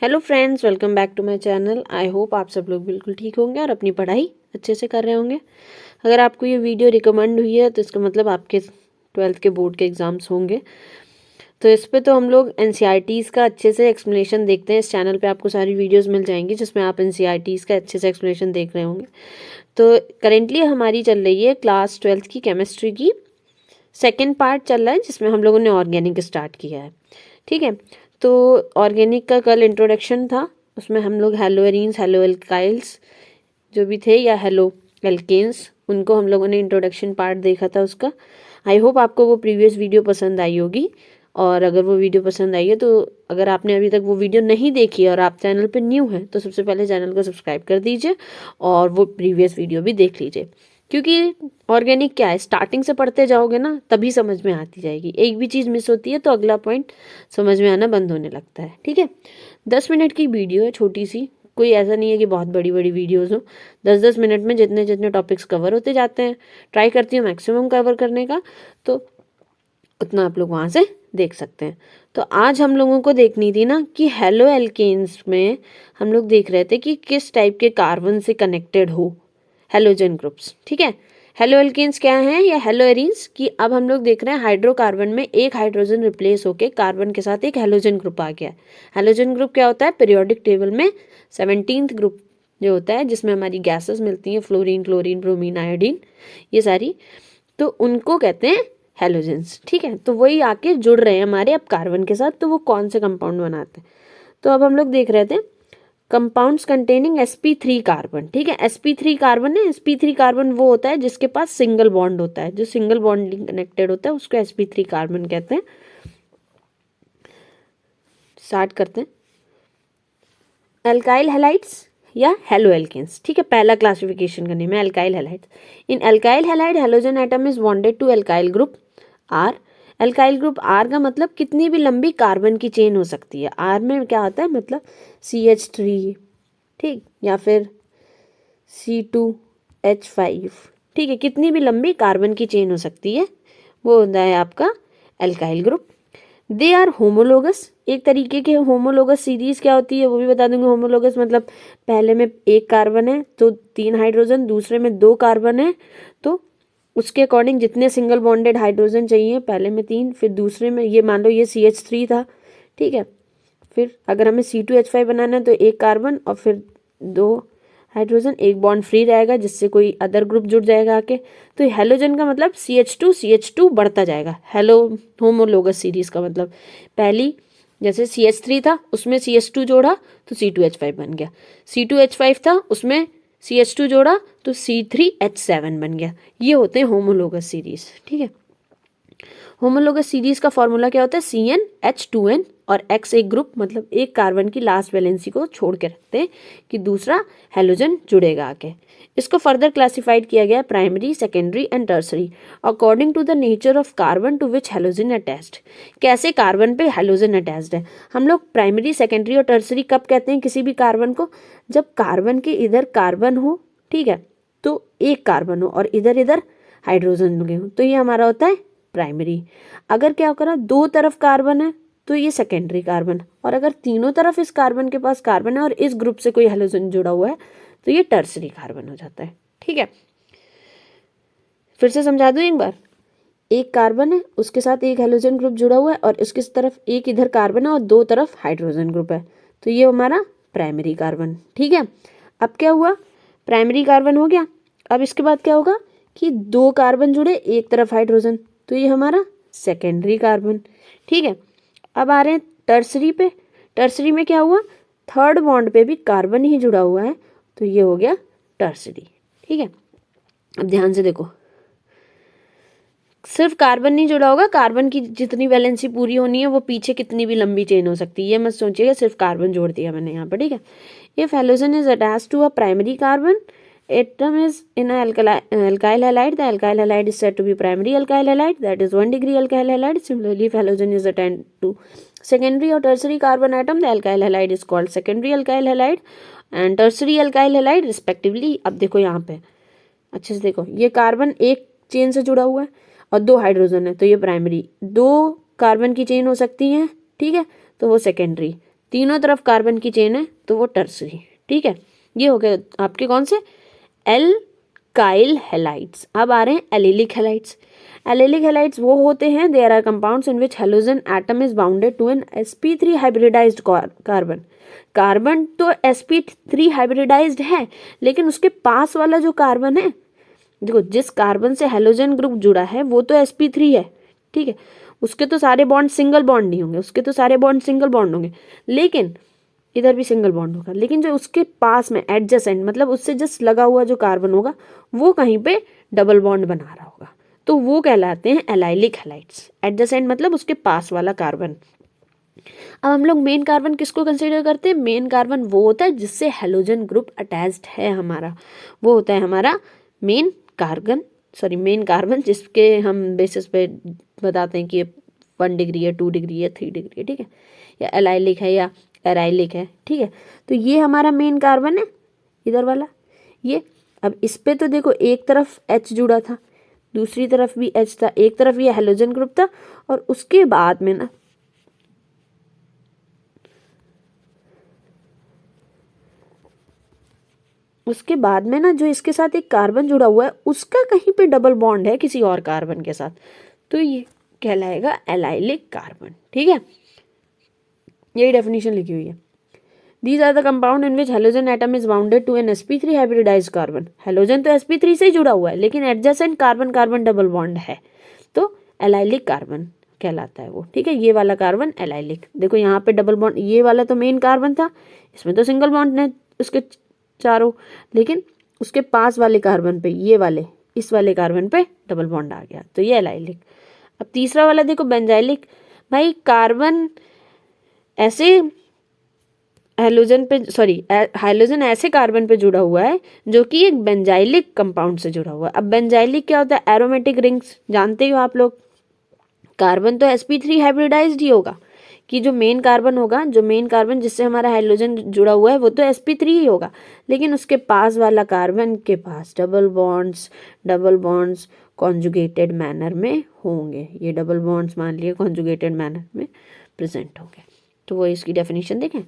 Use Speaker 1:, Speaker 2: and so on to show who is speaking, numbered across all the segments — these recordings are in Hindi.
Speaker 1: Hello friends, welcome back to my channel. I hope आप सब लोग बिल्कुल ठीक होंगे और अपनी पढ़ाई अच्छे से कर रहे होंगे। अगर आपको ये वीडियो रिकमेंड हुई है तो इसका मतलब आपके 12th के बोर्ड के एग्ज़ाम्स होंगे। तो इस पे तो हम लोग एनसीईआरटीज़ का अच्छे से एक्सप्लेनेशन देखते हैं। इस चैनल पे आपको सारी वीडियोस मिल जाएंगी जिसमें आप एनसीईआरटीज़ का अच्छे से एक्सप्लेनेशन देख रहे होंगे। तो करेंटली हमारी चल रही है क्लास 12th की केमिस्ट्री की सेकेंड पार्ट चल रहा है जिसमें हम लोगों ने ऑर्गेनिक स्टार्ट किया है। ठीक है, तो ऑर्गेनिक का कल इंट्रोडक्शन था। उसमें हम लोग हेलो एरीन्स, हेलो एल्काइल्स जो भी थे या हेलो एल्केन्स, उनको हम लोगों ने इंट्रोडक्शन पार्ट देखा था उसका। आई होप आपको वो प्रीवियस वीडियो पसंद आई होगी। और अगर वो वीडियो पसंद आई है तो अगर आपने अभी तक वो वीडियो नहीं देखी है और आप चैनल पे न्यू हैं तो सबसे पहले चैनल को सब्सक्राइब कर दीजिए और वो प्रीवियस वीडियो भी देख लीजिए। क्योंकि ऑर्गेनिक क्या है, स्टार्टिंग से पढ़ते जाओगे ना तभी समझ में आती जाएगी। एक भी चीज़ मिस होती है तो अगला पॉइंट समझ में आना बंद होने लगता है। ठीक है, 10 मिनट की वीडियो है, छोटी सी, कोई ऐसा नहीं है कि बहुत बड़ी बड़ी वीडियोज़ हो। 10-10 मिनट में जितने जितने टॉपिक्स कवर होते जाते हैं, ट्राई करती हूँ मैक्सिमम कवर करने का, तो उतना आप लोग वहाँ से देख सकते हैं। तो आज हम लोगों को देखनी थी ना कि हेलो एल्केन्स में हम लोग देख रहे थे कि किस टाइप के कार्बन से कनेक्टेड हो हेलोजन ग्रुप्स। ठीक है, हेलो एल्केन्स क्या हैं या हेलो एरीन्स की अब हम लोग देख रहे हैं हाइड्रोकार्बन में एक हाइड्रोजन रिप्लेस होके कार्बन के साथ एक हेलोजन ग्रुप आ गया है। हेलोजन ग्रुप क्या होता है, पीरियोडिक टेबल में 17th ग्रुप जो होता है जिसमें हमारी गैसेस मिलती हैं, फ्लोरीन, क्लोरीन, ब्रोमीन, आयोडीन, ये सारी, तो उनको कहते हैं हेलोजेंस। ठीक है, तो वही आके जुड़ रहे हैं हमारे अब कार्बन के साथ, तो वो कौन से कंपाउंड बनाते हैं। तो अब हम लोग देख रहे थे कंपाउंड्स कंटेनिंग sp3 कार्बन। ठीक है, sp3 कार्बन है। sp3 कार्बन वो होता है जिसके पास सिंगल बॉन्ड होता है, जो सिंगल बॉन्डिंग कनेक्टेड होता है उसको sp3 कार्बन कहते हैं। स्टार्ट करते हैं। एल्काइल हैलाइड्स या हेलो एल्केन्स। ठीक है, पहला क्लासिफिकेशन का नेम है alkyl halides. In alkyl halide halogen atom is bonded to alkyl group R. Alkyl group R का मतलब कितनी भी लंबी कार्बन की चेन हो सकती है। आर में क्या होता है, मतलब CH3, ठीक, या फिर C2H5। ठीक है, कितनी भी लंबी कार्बन की चेन हो सकती है, वो होता है आपका alkyl group. They are homologous. एक तरीके के होमोलोगस सीरीज क्या होती है वो भी बता दूंगी। होमोलोगस मतलब पहले में एक कार्बन है तो 3 हाइड्रोजन, दूसरे में 2 कार्बन है तो उसके अकॉर्डिंग जितने सिंगल बॉन्डेड हाइड्रोजन चाहिए, पहले में 3, फिर दूसरे में, ये मान लो ये CH3 था। ठीक है, फिर अगर हमें C2H5 बनाना है तो एक कार्बन और फिर 2 हाइड्रोजन, एक बॉन्ड फ्री रहेगा जिससे कोई अदर ग्रुप जुड़ जाएगा आके। तो हेलोजन का मतलब CH2 बढ़ता जाएगा। हेलो होमोलोगस सीरीज का मतलब पहली जैसे CH3 था उसमें CH2 जोड़ा तो C2H5 बन गया, C2H5 था उसमें CH2 जोड़ा तो C3H7 बन गया। ये होते हैं होमोलोगस सीरीज। ठीक है, होमोलोगस सीरीज का फॉर्मूला क्या होता है, CnH2n और X एक ग्रुप, मतलब एक कार्बन की लास्ट वैलेंसी को छोड़ के रखते हैं कि दूसरा हेलोजन जुड़ेगा आके। इसको फर्दर क्लासिफाइड किया गया primary, secondary and tertiary according to the nature of carbon to which halogen attached. कैसे कार्बन पे हेलोजन अटैच्ड है। हम लोग प्राइमरी, सेकेंडरी और टर्सरी कब कहते हैं किसी भी कार्बन को, जब कार्बन के इधर कार्बन हो, ठीक है, तो एक कार्बन हो और इधर इधर हाइड्रोजन लगे हो, तो ये हमारा होता है प्राइमरी। अगर क्या करा, दो तरफ कार्बन है तो ये सेकेंडरी कार्बन, और अगर तीनों तरफ इस कार्बन के पास कार्बन है और इस ग्रुप से कोई हेलोजन जुड़ा हुआ है तो ये टर्सरी कार्बन हो जाता है। ठीक है, फिर से समझा दूं एक बार। एक कार्बन है, उसके साथ एक हेलोजन ग्रुप जुड़ा हुआ है और उसकी तरफ एक इधर कार्बन है और दो तरफ हाइड्रोजन ग्रुप है, तो ये हमारा प्राइमरी कार्बन। ठीक है, अब क्या हुआ, प्राइमरी कार्बन हो गया। अब इसके बाद क्या होगा कि दो कार्बन जुड़े, एक तरफ हाइड्रोजन, तो ये हमारा सेकेंडरी कार्बन। ठीक है, अब आ रहे हैं टर्सरी पे। टर्सरी में क्या हुआ, थर्ड बॉन्ड पे भी कार्बन ही जुड़ा हुआ है तो ये हो गया टर्सरी। ठीक है, अब ध्यान से देखो, सिर्फ कार्बन नहीं जुड़ा होगा, कार्बन की जितनी वैलेंसी पूरी होनी है वो पीछे कितनी भी लंबी चेन हो सकती है, ये मत सोचिएगा सिर्फ कार्बन जोड़ दिया मैंने यहाँ पर। ठीक है, if halogen is attached to a primary carbon atom is in a alkyl halide, the alkyl halide is said to be primary alkyl halide, that is 1 degree alkyl halide. Similarly, if halogen is attached to secondary or tertiary carbon atom, the alkyl halide is called secondary alkyl halide and tertiary alkyl halide respectively. अब देखो यहाँ पे अच्छे से देखो, ये कार्बन एक चेन से जुड़ा हुआ है और दो हाइड्रोजन है तो ये प्राइमरी, दो कार्बन की चेन हो सकती है, ठीक है, तो वो सेकेंडरी, तीनों तरफ कार्बन की चेन है तो वो टर्सरी। ठीक है, ये हो गया आपके कौन से एल्काइल हैलाइड्स। अब आ रहे हैं एलिलिक हैलाइड्स। एलिलिक हैलाइड्स वो होते हैं, there are compounds in which halogen atom is bounded to an sp3 hybridized carbon. Carbon तो sp3 हाइब्रिडाइज्ड है, लेकिन उसके पास वाला जो कार्बन है, देखो जिस कार्बन से हैलोजन ग्रुप जुड़ा है वो तो sp3 है। ठीक है, उसके तो सारे बॉन्ड सिंगल बॉन्ड नहीं होंगे, उसके तो सारे बॉन्ड सिंगल बॉन्ड होंगे, लेकिन इधर भी सिंगल बॉन्ड होगा, लेकिन जो उसके पास में एडजेसेंट मतलब उससे जस्ट लगा हुआ जो कार्बन होगा वो कहीं पे डबल बॉन्ड बना रहा होगा, तो वो कहलाते हैं एलाइलिक हैलाइड्स। एडजेसेंट मतलब उसके पास वाला कार्बन। अब हम लोग मेन कार्बन किसको कंसीडर करते हैं? मेन कार्बन वो होता है जिससे हैलोजन ग्रुप अटैच्ड है हमारा, वो होता है हमारा मेन कार्बन, जिसके हम बेसिस पे बताते हैं कि 1 डिग्री है, 2 डिग्री है, 3 डिग्री है। ठीक है, या एलाइलिक है या एराइलिक है। ठीक है, तो ये हमारा मेन कार्बन है इधर वाला ये। अब इस पे तो देखो एक तरफ H जुड़ा था, दूसरी तरफ भी H था, एक तरफ ये हैलोजन ग्रुप था, और उसके बाद में ना जो इसके साथ एक कार्बन जुड़ा हुआ है उसका कहीं पे डबल बॉन्ड है किसी और कार्बन के साथ, तो ये कहलाएगा एलाइलिक कार्बन। ठीक है, यही डेफिनेशन लिखी हुई है। These are the compound in which halogen atom is bounded to an sp3 hybridized carbon। Halogen तो sp3 से ही जुड़ा हुआ है, लेकिन adjacent carbon carbon double bond है, तो एलाइलिक कार्बन कहलाता है वो। ठीक है, ये वाला कार्बन एलाइलिक। देखो यहाँ पे डबल बॉन्ड, ये वाला तो मेन कार्बन था, इसमें तो सिंगल बॉन्ड है उसके चारों, लेकिन उसके पास वाले कार्बन पे इस वाले कार्बन पे डबल बॉन्ड आ गया, तो ये एलाइलिक। अब तीसरा वाला देखो बेंजाइलिक। भाई कार्बन ऐसे हाइलोजन ऐसे कार्बन पे जुड़ा हुआ है जो कि एक बेंजाइलिक कंपाउंड से जुड़ा हुआ है। अब बेंजाइलिक क्या होता है? एरोमेटिक रिंग्स, जानते हो आप लोग। कार्बन तो sp3 हाइब्रिडाइज्ड ही होगा, कि जो मेन कार्बन जिससे हमारा हाइड्रोजन जुड़ा हुआ है वो तो sp3 ही होगा, लेकिन उसके पास वाला कार्बन के पास डबल बॉन्ड्स कॉन्जुगेटेड मैनर में होंगे। ये डबल बॉन्ड्स मान लिए कॉन्जुगेटेड मैनर में प्रेजेंट होंगे, तो वो इसकी डेफिनेशन देखें।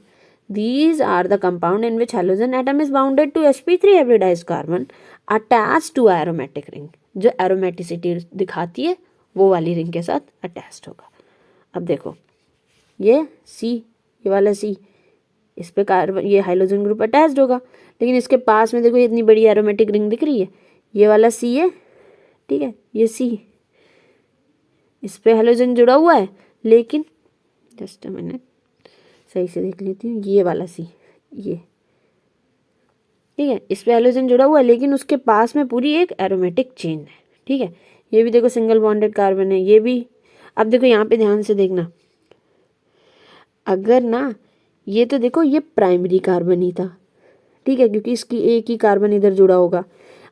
Speaker 1: These are the compound in which halogen atom is bounded to sp3 hybridized carbon attached to aromatic ring। जो एरोमेटिसिटी दिखाती है वो वाली रिंग के साथ अटैच्ड होगा। अब देखो ये वाला C, इस पे कार्बन ये हाइड्रोजन ग्रुप अटैच्ड होगा, लेकिन इसके पास में देखो ये इतनी बड़ी एरोमेटिक रिंग दिख रही है, ये वाला C है। ठीक है, ये C, इस पे हाइड्रोजन जुड़ा हुआ है, लेकिन जस्ट अ मिनट सही से देख लेती हूँ, ये वाला C, ये ठीक है, इस पे हाइड्रोजन जुड़ा हुआ है, लेकिन उसके पास में पूरी एक एरोमेटिक चेन है। ठीक है, ये भी देखो सिंगल बॉन्डेड कार्बन है, ये भी। अब देखो यहाँ पे ध्यान से देखना, अगर ना ये तो देखो ये प्राइमरी कार्बन ही था, ठीक है, क्योंकि इसकी एक ही कार्बन इधर जुड़ा होगा।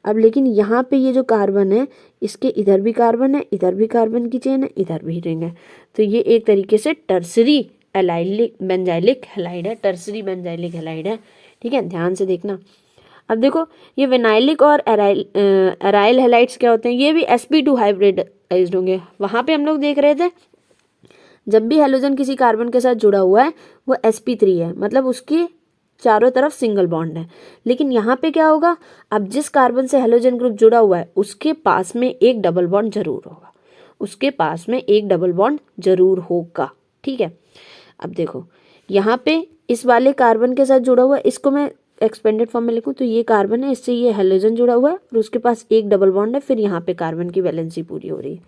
Speaker 1: अब लेकिन यहाँ पे ये जो कार्बन है, इसके इधर भी कार्बन है, इधर भी कार्बन की चेन है, इधर भी रिंग है, तो ये एक तरीके से टर्सरी बेंजाइलिक हैलाइड है, टर्सरी बेंजाइलिक हैलाइड है। ठीक है, ध्यान से देखना। अब देखो ये विनाइलिक और एराइल हैलाइड्स क्या होते हैं? ये भी sp2 हाइब्रिडाइज्ड होंगे। वहाँ पे हम लोग देख रहे थे जब भी हैलोजन किसी कार्बन के साथ जुड़ा हुआ है वो sp3 है, मतलब उसकी चारों तरफ सिंगल बॉन्ड है। लेकिन यहाँ पे क्या होगा? अब जिस कार्बन से हैलोजन ग्रुप जुड़ा हुआ है उसके पास में एक डबल बॉन्ड जरूर होगा, ठीक है। अब देखो यहाँ पे इस वाले कार्बन के साथ जुड़ा हुआ है, इसको मैं एक्सपेंडेड फॉर्म में लिखूं तो ये कार्बन है, इससे ये हैलोजन जुड़ा हुआ है और उसके पास एक डबल बॉन्ड है, फिर यहाँ पे कार्बन की वैलेंसी पूरी हो रही है।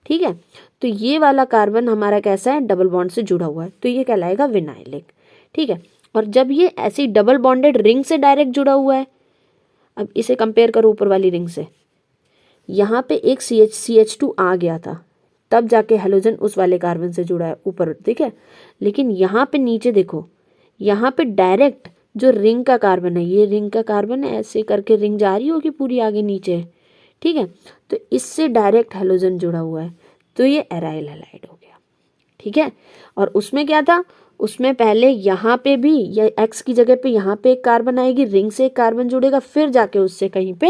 Speaker 1: ठीक है, तो ये वाला कार्बन हमारा कैसा है? डबल बॉन्ड से जुड़ा हुआ है, तो ये कहलाएगा विनाइलिक। ठीक है, और जब ये ऐसी डबल बॉन्डेड रिंग से डायरेक्ट जुड़ा हुआ है, अब इसे कंपेयर करो ऊपर वाली रिंग से, यहाँ पे एक CH2 आ गया था, तब जाके हैलोजन उस वाले कार्बन से जुड़ा है ऊपर, ठीक है। लेकिन यहाँ पे नीचे देखो, यहाँ पे डायरेक्ट जो रिंग का कार्बन है, ये रिंग का कार्बन है, ऐसे करके रिंग जा रही होगी पूरी आगे नीचे, ठीक है, तो इससे डायरेक्ट हैलोजन जुड़ा हुआ है, तो ये एराइल हैलाइड हो गया। ठीक है, और उसमें क्या था? उसमें पहले यहाँ पे भी या X की जगह पे यहाँ पे एक कार्बन आएगी, रिंग से एक कार्बन जुड़ेगा, फिर जाके उससे कहीं पे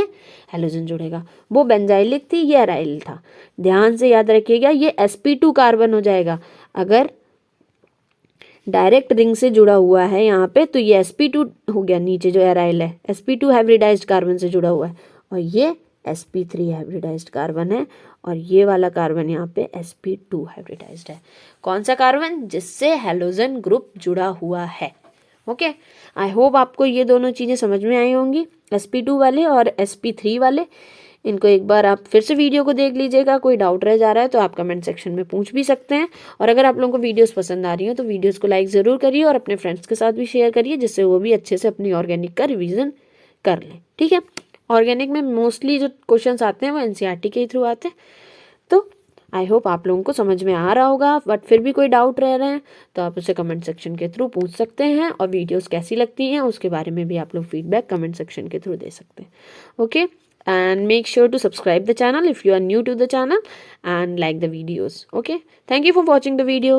Speaker 1: हैलोजन जुड़ेगा। वो बेंजाइलिक थी, ये एराइल था। ध्यान से याद रखिएगा, ये sp2 कार्बन हो जाएगा अगर डायरेक्ट रिंग से जुड़ा हुआ है यहाँ पे, तो ये sp2 हो गया, नीचे जो एराइल है sp2 हाइब्रिडाइज्ड कार्बन से जुड़ा हुआ है, और ये sp3 हाइब्रिडाइज्ड कार्बन है, और ये वाला कार्बन यहाँ पे sp2 हाइब्रिडाइज्ड है। कौन सा कार्बन? जिससे हैलोजन ग्रुप जुड़ा हुआ है। ओके, आई होप आपको ये दोनों चीज़ें समझ में आई होंगी, sp2 वाले और sp3 वाले। इनको एक बार आप फिर से वीडियो को देख लीजिएगा, कोई डाउट रह जा रहा है तो आप कमेंट सेक्शन में पूछ भी सकते हैं। और अगर आप लोगों को वीडियोस पसंद आ रही हो तो वीडियोस को लाइक ज़रूर करिए और अपने फ्रेंड्स के साथ भी शेयर करिए, जिससे वो भी अच्छे से अपनी ऑर्गेनिक का रिवीजन कर लें। ठीक है, ऑर्गेनिक में मोस्टली जो क्वेश्चंस आते हैं वो एनसीईआरटी के थ्रू आते हैं। तो आई होप आप लोगों को समझ में आ रहा होगा, बट फिर भी कोई डाउट रह रहे हैं तो आप उसे कमेंट सेक्शन के थ्रू पूछ सकते हैं, और वीडियोस कैसी लगती हैं उसके बारे में भी आप लोग फीडबैक कमेंट सेक्शन के थ्रू दे सकते हैं। Okay, and make sure to subscribe the channel if you are new to the channel and like the videos. Okay, thank you for watching the video.